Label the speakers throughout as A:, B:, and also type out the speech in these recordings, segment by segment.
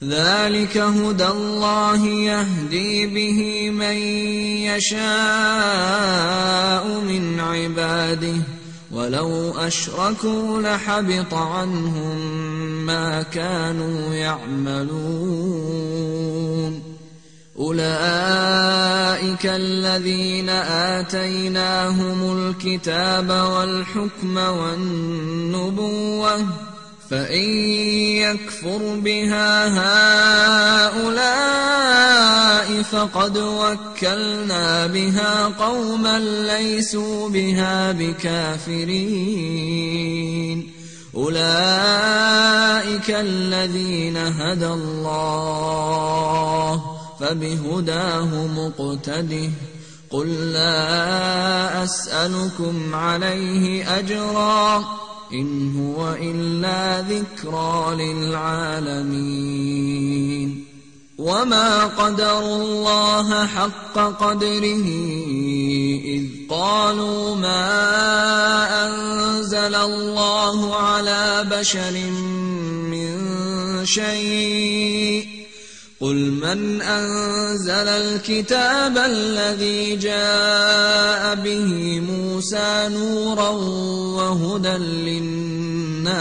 A: ذلك هدى الله يهدي به من يشاء من عباده ولو أشركوا لحبط عنهم ما كانوا يعملون أولئك الذين آتيناهم الكتاب والحكم والنبوة فإن يكفر بها هؤلاء فقد وكلنا بها قوما ليسوا بها بكافرين أولئك الذين هدى الله فبهداه مقتده قل لا أسألكم عليه أجرا إن هو إلا ذكرى للعالمين وما قدروا الله حق قدره إذ قالوا ما أنزل الله على بشر من شيء قل من أنزل الكتاب الذي جاء به موسى نورا وهدى للناس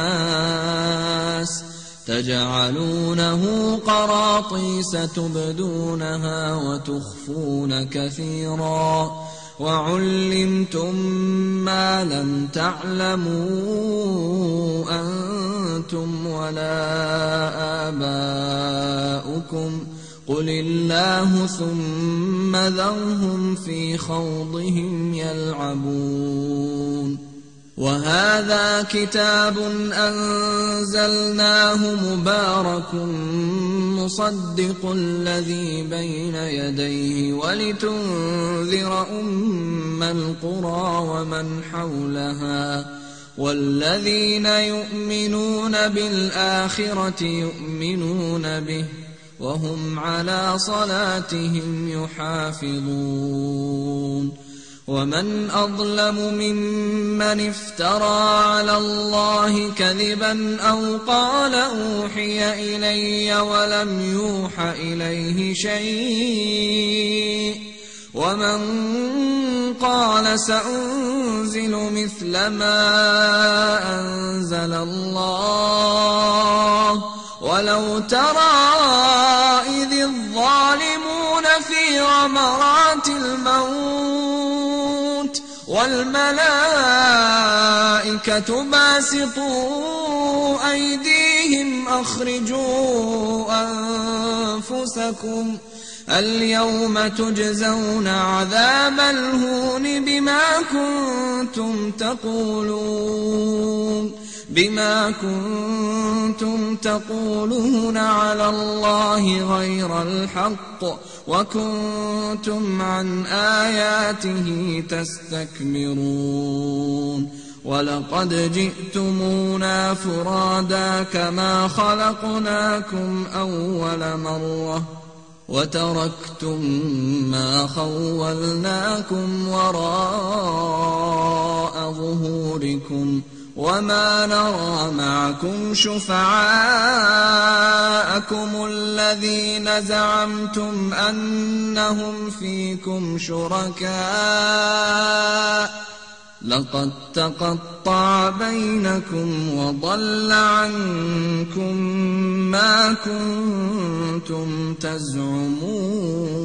A: تجعلونه قراطيس تبدونها وتخفون كثيرا وعلمتم ما لم تعلموا أنتم ولا آباؤكم قل الله ثم ذرهم في خوضهم يلعبون وهذا كتاب أنزلناه مبارك مصدق الذي بين يديه ولتنذر أم القرى ومن حولها والذين يؤمنون بالآخرة يؤمنون به وهم على صلاتهم يحافظون ومن أظلم ممن افترى على الله كذبا أو قال أوحي إلي ولم يوح إليه شيء ومن قال سأنزل مثل ما أنزل الله ولو ترى إذ الظالمون في غمرات الموت والملائكة باسطوا أيديهم أخرجوا أنفسكم اليوم تجزون عذاب الهون بما كنتم تقولون على الله غير الحق وكنتم عن آياته تستكبرون ولقد جئتمونا فرادا كما خلقناكم أول مرة وتركتم ما خولناكم وراء ظهوركم وما نرى معكم شفعاءكم الذين زعمتم أنهم فيكم شركاء لقد تقطع بينكم وضل عنكم ما كنتم تزعمون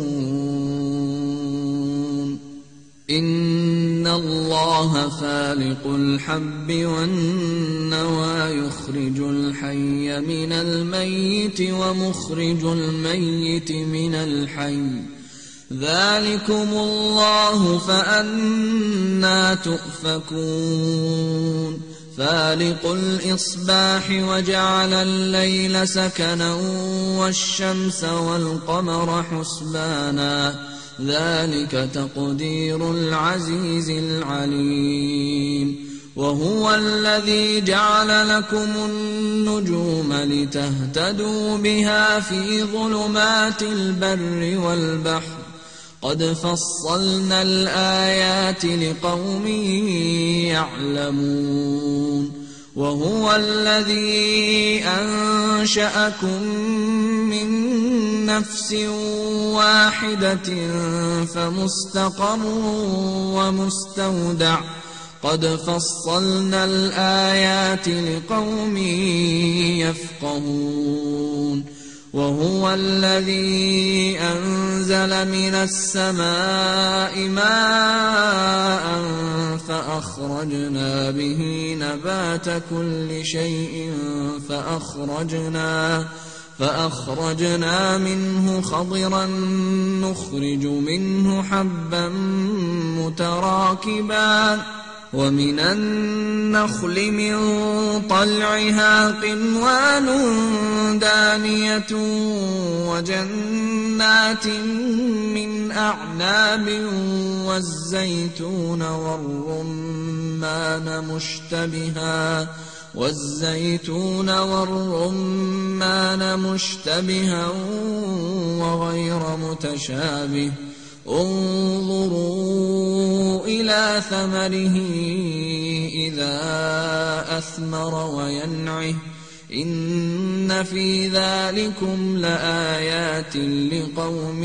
A: إن الله فالق الحب والنوى يخرج الحي من الميت ومخرج الميت من الحي ذلكم الله فأنى تؤفكون فالق الإصباح وجعل الليل سكنا والشمس والقمر حسبانا ذلك تقدير العزيز العليم وهو الذي جعل لكم النجوم لتهتدوا بها في ظلمات البر والبحر قد فصلنا الآيات لقوم يعلمون وهو الذي أنشأكم من نفس واحدة فمستقر ومستودع قد فصلنا الآيات لقوم يفقهون وهو الذي أنزل من السماء ماء فأخرجنا به نبات كل شيء فأخرجنا منه خضرا نخرج منه حبا متراكبا ومن النخل من طلعها قنوان دانية وجنات من أعناب والزيتون والرمان مشتبها وغير متشابه انظروا إلى ثمره إذا أثمر وينعه إن في ذلكم لآيات لقوم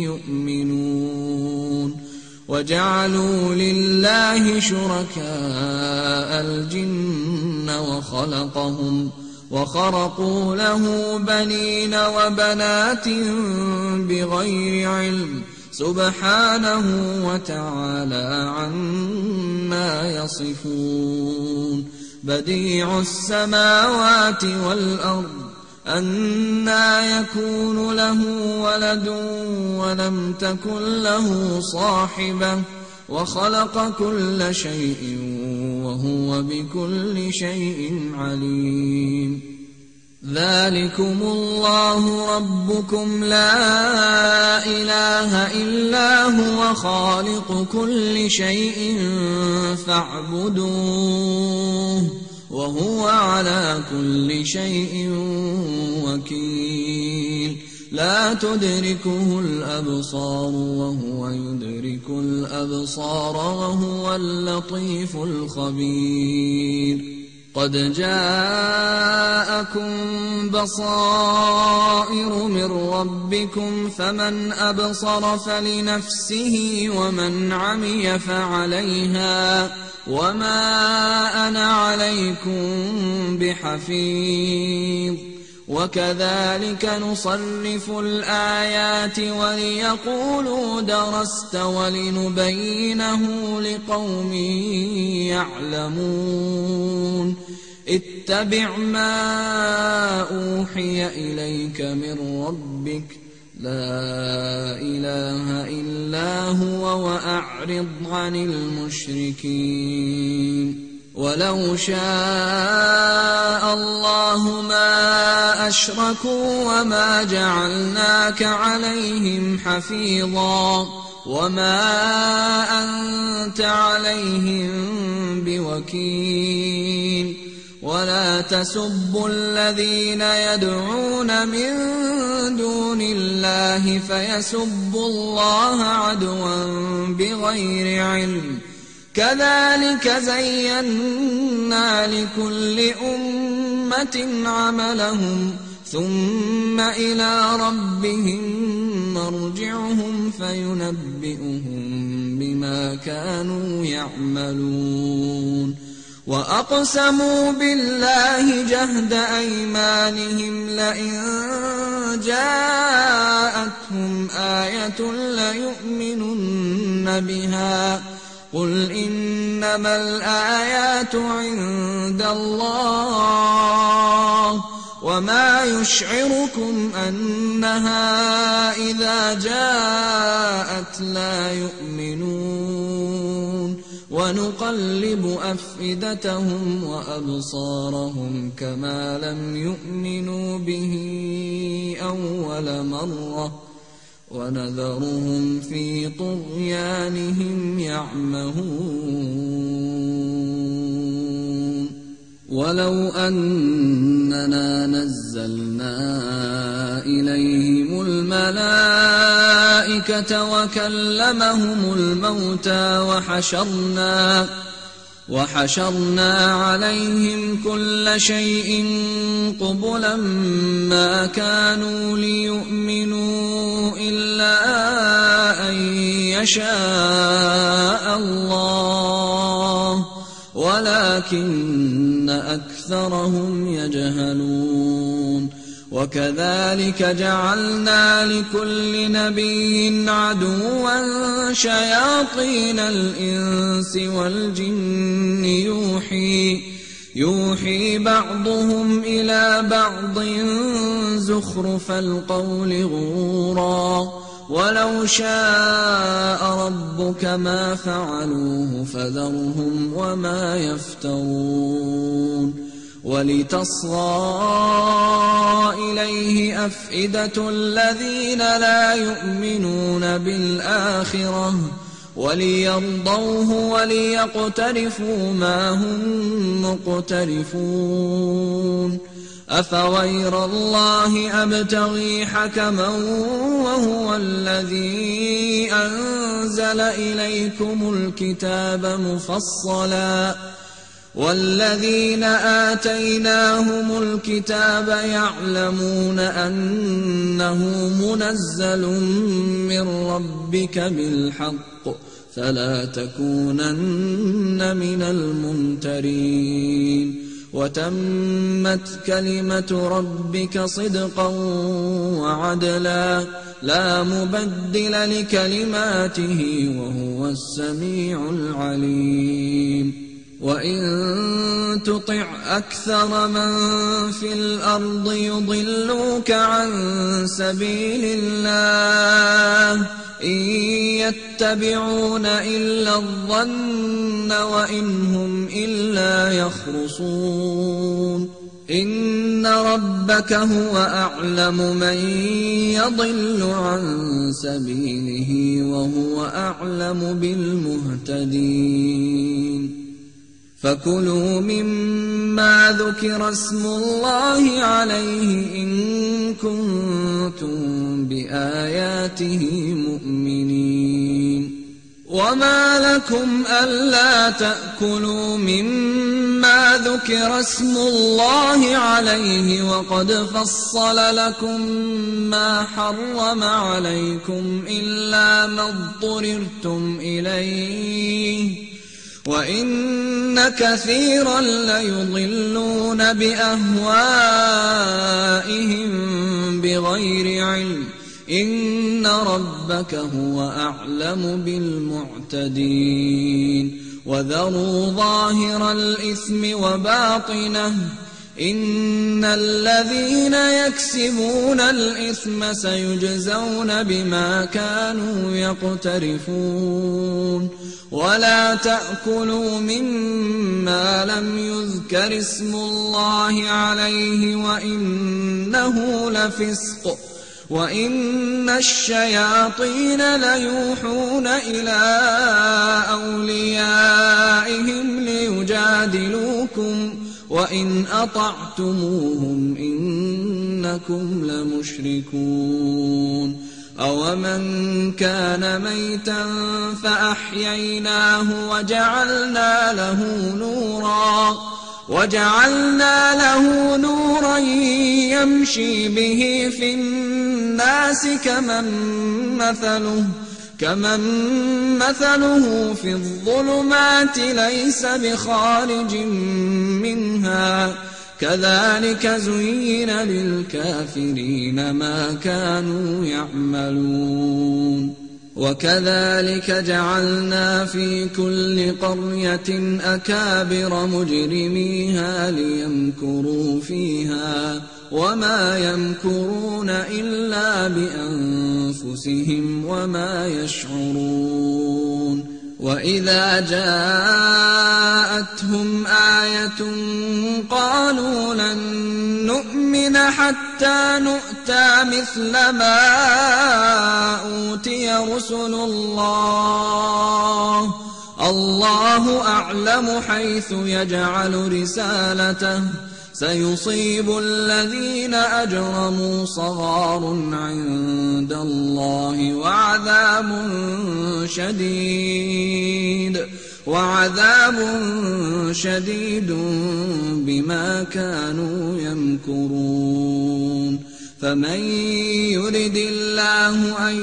A: يؤمنون وجعلوا لله شركاء الجن وخرقوا له بنين وبنات بغير علم سبحانه وتعالى عما يصفون بديع السماوات والأرض أنى يكون له ولد ولم تكن له صاحبة وخلق كل شيء وهو بكل شيء عليم ذلكم الله ربكم لا إله إلا هو خالق كل شيء فاعبدوه وهو على كل شيء وكيل لا تدركه الأبصار وهو يدرك الأبصار وهو اللطيف الخبير قد جاءكم بصائر من ربكم فمن أبصر فلنفسه ومن عمي فعليها وما أنا عليكم بحفيظ وكذلك نصرف الآيات وليقولوا درست ولنبينه لقوم يعلمون اتبع ما أوحي إليك من ربك لا إله إلا هو وأعرض عن المشركين ولو شاء الله ما أشركوا وما جعلناك عليهم حفيظا وما أنت عليهم بوكيل ولا تسبوا الذين يدعون من دون الله فيسبوا الله عدوا بغير علم كذلك زينا لكل أمة عملهم ثم إلى ربهم مرجعهم فينبئهم بما كانوا يعملون وأقسموا بالله جهد أيمانهم لئن جاءتهم آية ليؤمنن بها قل إنما الآيات عند الله وما يشعركم أنها إذا جاءت لا يؤمنون ونقلب أفئدتهم وأبصارهم كما لم يؤمنوا به أول مرة ونذرهم في طغيانهم يعمهون ولو أننا نزلنا إليهم الملائكة وكلمهم الموتى وحشرنا عليهم كل شيء قبلا ما كانوا ليؤمنوا إلا أن يشاء الله ولكن أكثرهم يجهلون وكذلك جعلنا لكل نبي عدوا شياطين الإنس والجن يوحي بعضهم إلى بعض زخرف القول غرورا ولو شاء ربك ما فعلوه فذرهم وما يفترون ولتصغى إليه أفئدة الذين لا يؤمنون بالآخرة وليرضوه وليقترفوا ما هم مقترفون أفغير الله أبتغي حكما وهو الذي أنزل إليكم الكتاب مفصلا والذين آتيناهم الكتاب يعلمون أنه منزل من ربك بالحق فلا تكونن من الممترين وتمت كلمة ربك صدقا وعدلا لا مبدل لكلماته وهو السميع العليم وإن تطع أكثر من في الأرض يضلوك عن سبيل الله إن يتبعون إلا الظن وإن هم إلا يخرصون إن ربك هو أعلم من يضل عن سبيله وهو أعلم بالمهتدين فكلوا مما ذكر اسم الله عليه إن كنتم بآياته مؤمنين وما لكم ألا تأكلوا مما ذكر اسم الله عليه وقد فصل لكم ما حرم عليكم إلا ما اضطررتم إليه وإن كثيرا ليضلون بأهوائهم بغير علم إن ربك هو أعلم بالمعتدين وذروا ظاهر الإثم وباطنه إن الذين يكسبون الإثم سيجزون بما كانوا يقترفون ولا تأكلوا مما لم يذكر اسم الله عليه وإنه لفسق وإن الشياطين ليوحون إلى أوليائهم ليجادلوكم وإن أطعتموهم إنكم لمشركون أومن كان ميتا فأحييناه وجعلنا له نورا يمشي به في الناس كمن مثله في الظلمات ليس بخارج منها كذلك زين للكافرين ما كانوا يعملون وكذلك جعلنا في كل قرية أكابر مجرميها ليمكروا فيها وما يمكرون إلا بأنفسهم وما يشعرون وإذا جاءتهم آية قالوا لن نؤمن حتى نؤتى مثل ما أوتي رسل الله أعلم حيث يجعل رسالته سيصيب الذين أجرموا صغار عند الله وعذاب شديد وعذاب شديد بما كانوا يمكرون فمن يرد الله أن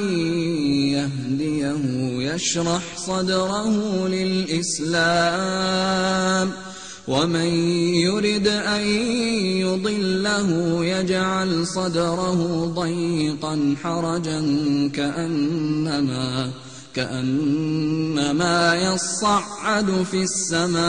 A: يهديه يشرح صدره للإسلام ومن يرد أن يضله يجعل صدره ضيقا حرجا كأنما يصعد في السماء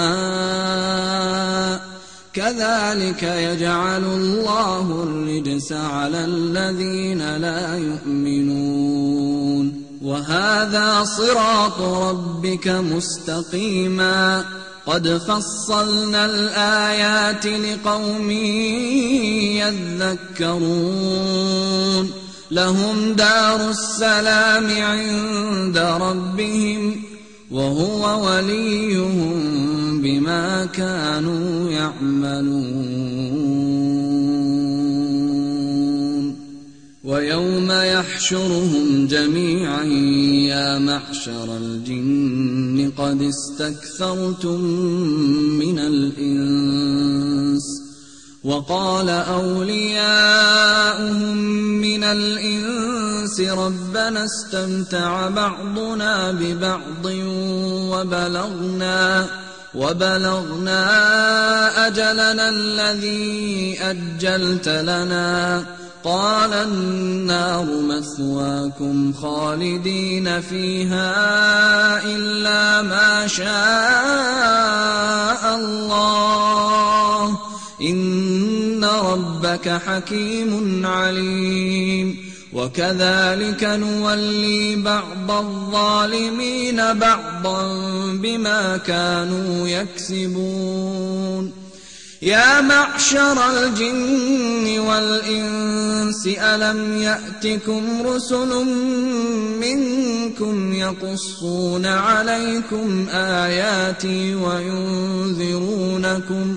A: كذلك يجعل الله الرجس على الذين لا يؤمنون وهذا صراط ربك مستقيما قد فصلنا الآيات لقوم يذكرون لهم دار السلام عند ربهم وهو وليهم بما كانوا يعملون ويوم يحشرهم جميعا يا معشر الجن قد استكثرتم من الإنس وقال أولياؤهم من الإنس ربنا استمتع بعضنا ببعض وبلغنا أجلنا الذي أجلت لنا قال النار مثواكم خالدين فيها إلا ما شاء الله إن ربك حكيم عليم وكذلك نولي بعض الظالمين بعضا بما كانوا يكسبون يا معشر الجن والإنس ألم يأتكم رسل منكم يقصون عليكم آياتي وينذرونكم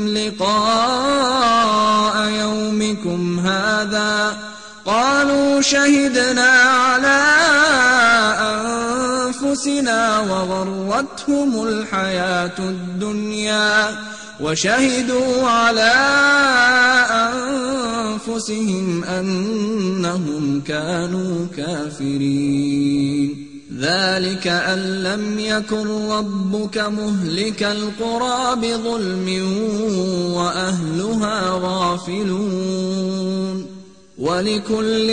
A: لقاء يومكم هذا قالوا شهدنا على أنفسنا وغرتهم الحياة الدنيا وشهدوا على أنفسهم أنهم كانوا كافرين ذلك أن لم يكن ربك مهلك القرى بظلم وأهلها غافلون ولكل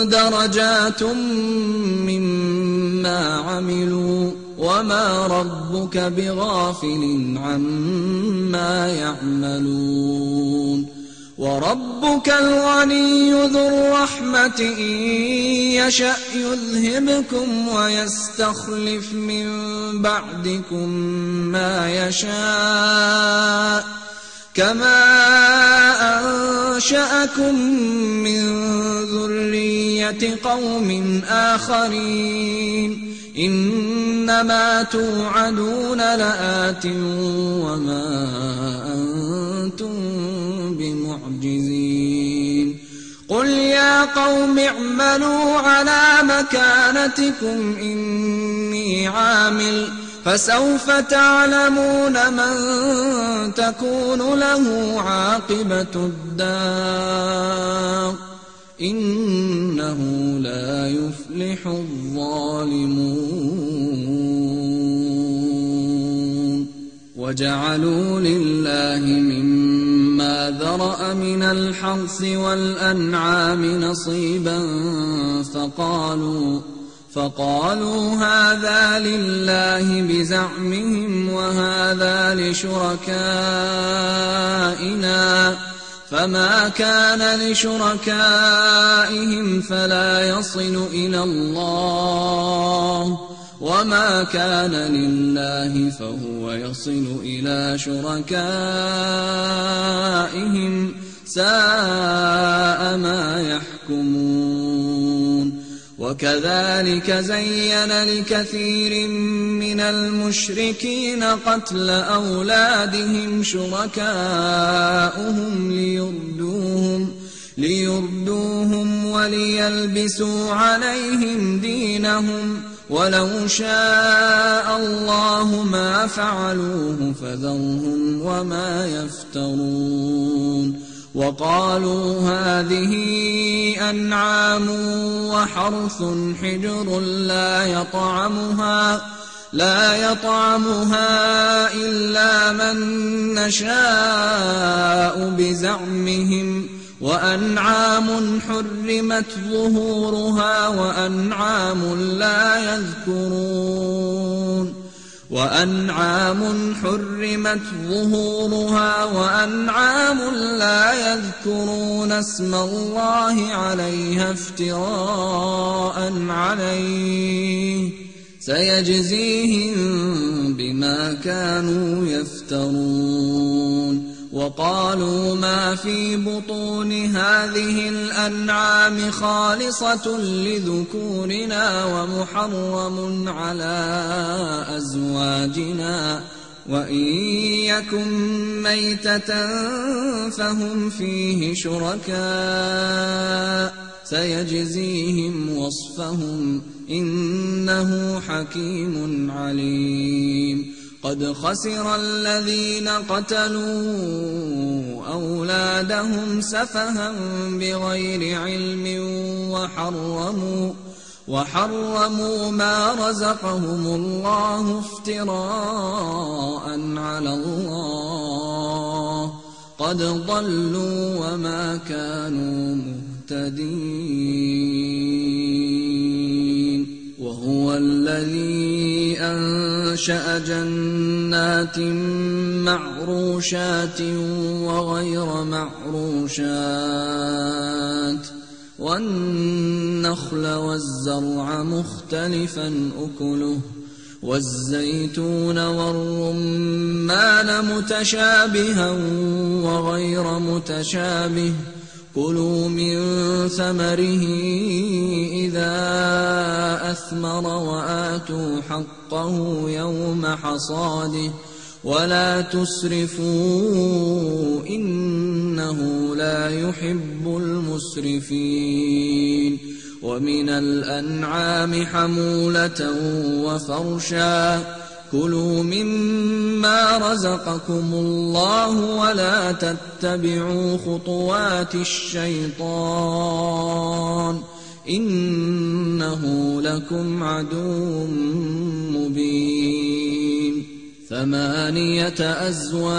A: درجات مما عملوا وما ربك بغافل عما يعملون وربك الغني ذو الرحمة إن يشأ يذهبكم ويستخلف من بعدكم ما يشاء كما أنشأكم من ذرية قوم آخرين إنما توعدون لآت وما أنتم بمعجزين قل يا قوم اعملوا على مكانتكم إني عامل فسوف تعلمون من تكون له عاقبة الدار إنه لا يفلح الظالمون وجعلوا لله مما ذرأ من الحرث والأنعام نصيبا فقالوا هذا لله بزعمهم وهذا لشركائنا فما كان لشركائهم فلا يصل إلى الله وما كان لله فهو يصل إلى شركائهم ساء ما يحكمون وكذلك زين لكثير من المشركين قتل أولادهم شركاؤهم ليردوهم وليلبسوا عليهم دينهم ولو شاء الله ما فعلوه فذرهم وما يفترون وقالوا هذه أنعام وحرث حجر لا يطعمها إلا من نشاء بزعمهم وأنعام حرمت ظهورها وأنعام لا يذكرون اسم الله عليها افتراء عليه سيجزيهم بما كانوا يفترون وقالوا ما في بطون هذه الأنعام خالصة لذكورنا ومحرم على أزواجنا وإن يكن ميتة فهم فيه شركاء سيجزيهم وصفهم إنه حكيم عليم قد خسر الذين قتلوا أولادهم سفها بغير علم وحرموا ما رزقهم الله افتراء على الله قد ضلوا وما كانوا مهتدين وهو الذي أنشأ جنات معروشات وغير معروشات والنخل والزرع مختلفا أكله والزيتون والرمان متشابها وغير متشابه كلوا من ثمره إذا أثمر وآتوا حقه يوم حصاده ولا تسرفوا إنه لا يحب المسرفين ومن الأنعام حمولة وفرشا كلوا مما رزقكم الله ولا تتبعوا خطوات الشيطان إنه لكم عدو مبين 8 أزواج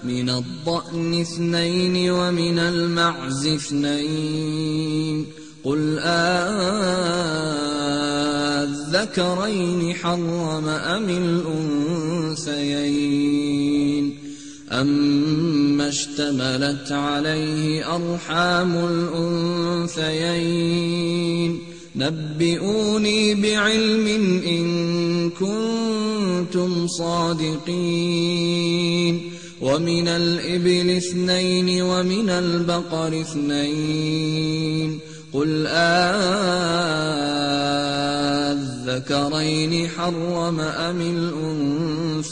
A: من الضأن 2 ومن المعز 2 قل الذكرين حرم أم الأنثيين أما اشتملت عليه أرحام الأنثيين نبئوني بعلم إن كنتم صادقين ومن الإبل 2 ومن البقر 2 قل الذكرين حرم أم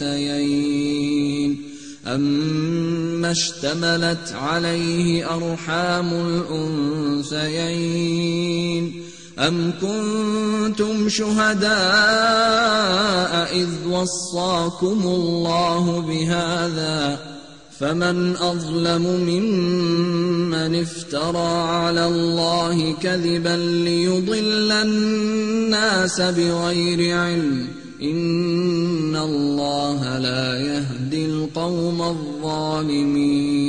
A: الأنثيين أما اشتملت عليه أرحام الأنثيين أم كنتم شهداء إذ وصاكم الله بهذا فمن أظلم ممن افترى على الله كذبا ليضل الناس بغير علم إن الله لا يهدي القوم الظالمين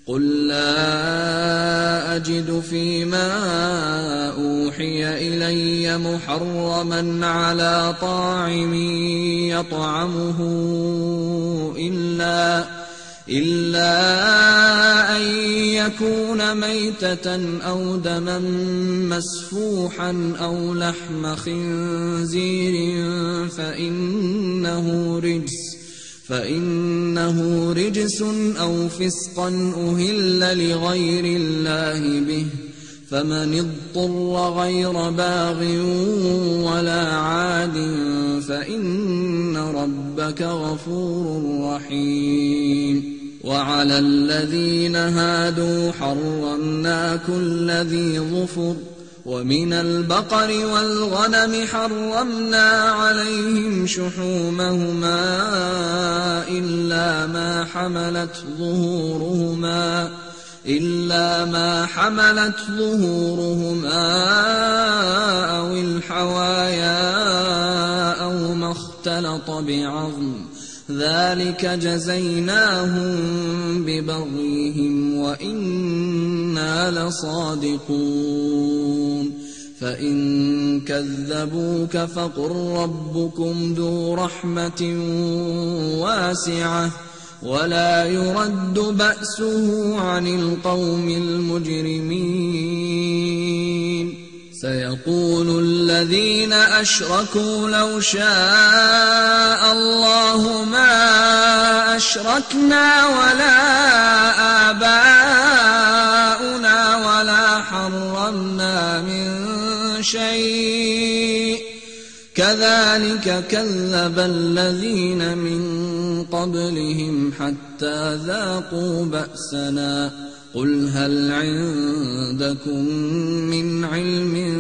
A: قل لا أجد فيما أوحي إلي محرما على طاعم يطعمه إلا أن يكون ميتة أو دما مسفوحا أو لحم خنزير فإنه رجس أو فسقا أهل لغير الله به فمن اضطر غير باغ ولا عاد فإن ربك غفور رحيم وعلى الذين هادوا حرمنا كل ذي ظفر ومن البقر والغنم حرمنا عليهم شحومهما إلا ما حملت ظهورهما أو الحوايا أو ما اختلط بعظم ذلك جزيناهم ببغيهم وإنا لصادقون فإن كذبوك فقل ربكم ذو رحمة واسعة ولا يرد بأسه عن القوم المجرمين سيقول الذين أشركوا لو شاء الله ما أشركنا ولا آباؤنا ولا حرمنا من شيء كذلك كذب الذين من قبلهم حتى ذاقوا بأسنا قل هل عندكم من علم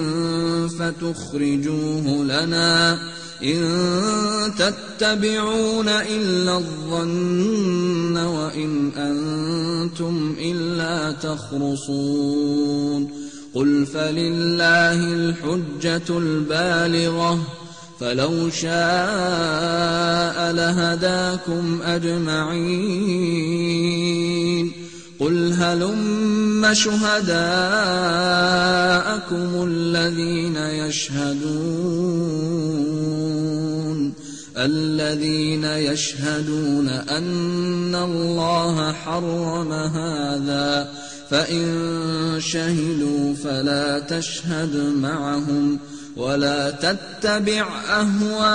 A: فتخرجوه لنا إن تتبعون إلا الظن وإن أنتم إلا تخرصون قل فلله الحجة البالغة فلو شاء لهداكم أجمعين قل هلم شهداءكم الذين يشهدون أن الله حرم هذا فإن شهدوا فلا تشهد معهم ولا تتبع أهواء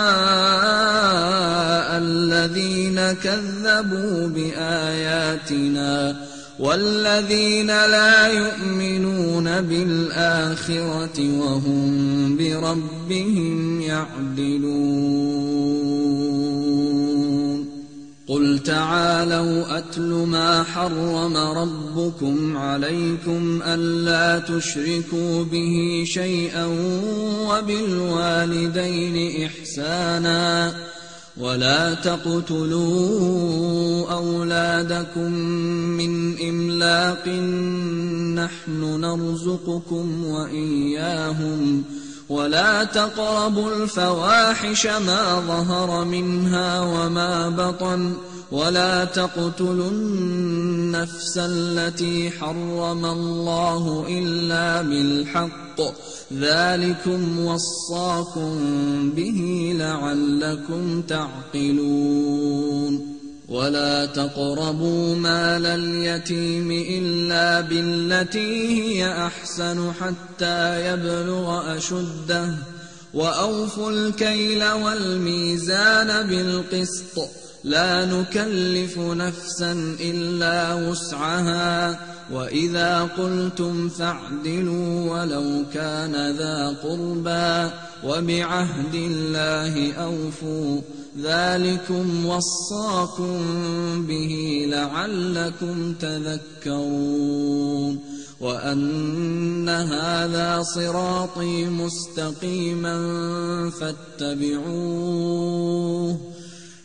A: الذين كذبوا بآياتنا والذين لا يؤمنون بالآخرة وهم بربهم يعدلون قل تعالوا أتل ما حرم ربكم عليكم ألا تشركوا به شيئا وبالوالدين إحسانا ولا تقتلوا أولادكم من إملاق نحن نرزقكم وإياهم ولا تقربوا الفواحش ما ظهر منها وما بطن ولا تقتلوا النفس التي حرم الله إلا بالحق ذلكم وصاكم به لعلكم تعقلون ولا تقربوا مال اليتيم إلا بالتي هي أحسن حتى يبلغ أشده وأوفوا الكيل والميزان بالقسط لا نكلف نفسا إلا وسعها وإذا قلتم فاعدلوا ولو كان ذا قربى وبعهد الله أوفوا ذلكم وصاكم به لعلكم تذكرون وأن هذا صراطي مستقيما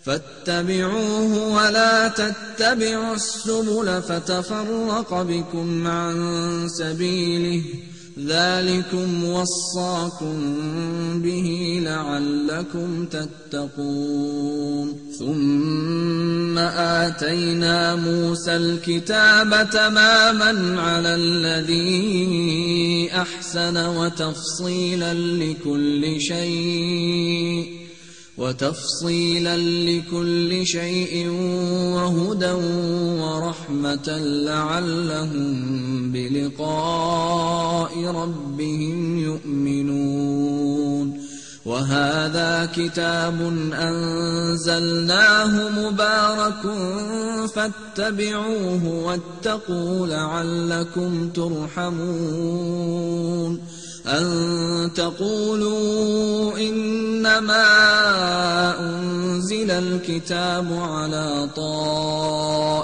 A: فاتبعوه ولا تتبعوا السبل فتفرق بكم عن سبيله ذلكم وصاكم به لعلكم تتقون ثم آتينا موسى الكتاب تماما على الذي أحسن وتفصيلا لكل شيء وهدى ورحمة لعلهم بلقاء ربهم يؤمنون وهذا كتاب أنزلناه مبارك فاتبعوه واتقوا لعلكم ترحمون أن تقولوا إنما أنزل الكتاب على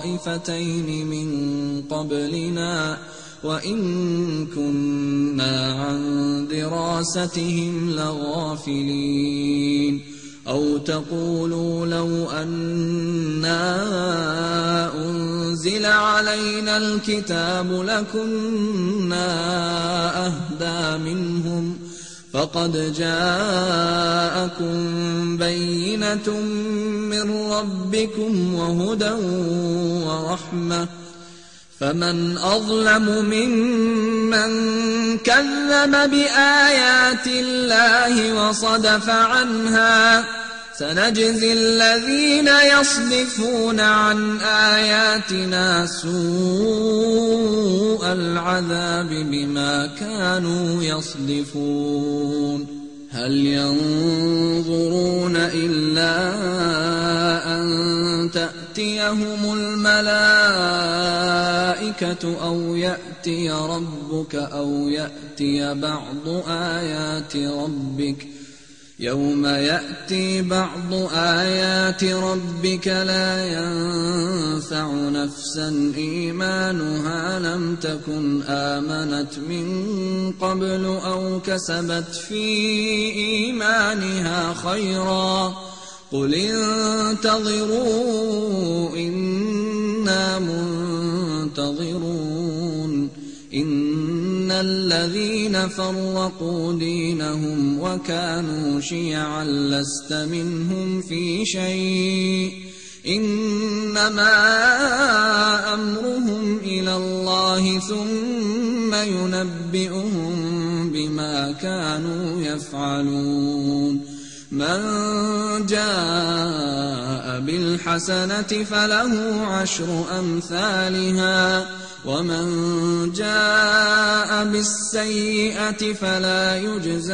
A: طائفتين من قبلنا وإن كنا عن دراستهم لغافلين أو تقولوا لو أنا أنزل علينا الكتاب لكنا أهدى منهم فقد جاءكم بينة من ربكم وهدى ورحمة فمن أظلم ممن كذب بآيات الله وصدف عنها سنجزي الذين يصدفون عن آياتنا سوء العذاب بما كانوا يصدفون هل ينظرون إلا أن تأتيهم الملائكة أو يأتي ربك أو يأتي بعض آيات ربك يوم يأتي بعض آيات ربك لا ينفع نفسا إيمانها لم تكن آمنت من قبل أو كسبت في إيمانها خيرا قل انتظروا إنا منتظرون إن الذين فرقوا دينهم وكانوا شيعا لست منهم في شيء إنما أمرهم إلى الله ثم ينبئهم بما كانوا يفعلون من جاء بالحسنة فله 10 أمثالها ومن جاء بالسيئة فلا يجزى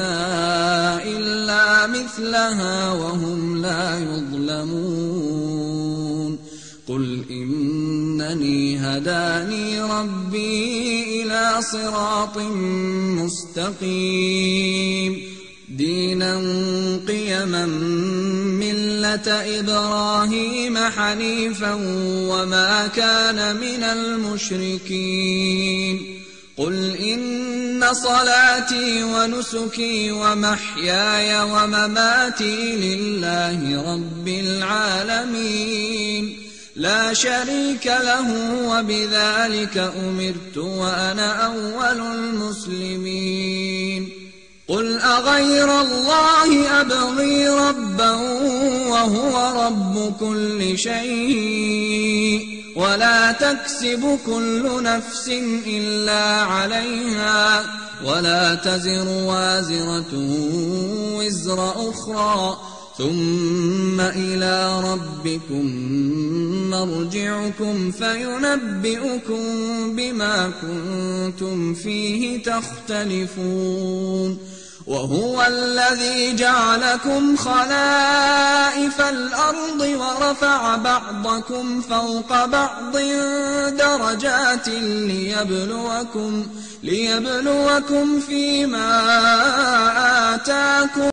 A: إلا مثلها وهم لا يظلمون قل إنني هداني ربي إلى صراط مستقيم دينا قيما ملة إبراهيم حنيفا وما كان من المشركين قل إن صلاتي ونسكي ومحياي ومماتي لله رب العالمين لا شريك له وبذلك أمرت وأنا أول المسلمين قل أغير الله أبغي ربا وهو رب كل شيء ولا تكسب كل نفس إلا عليها ولا تزر وازرة وزر أخرى ثم إلى ربكم مرجعكم فينبئكم بما كنتم فيه تختلفون وهو الذي جعلكم خلائف الأرض ورفع بعضكم فوق بعض درجات ليبلوكم فيما آتاكم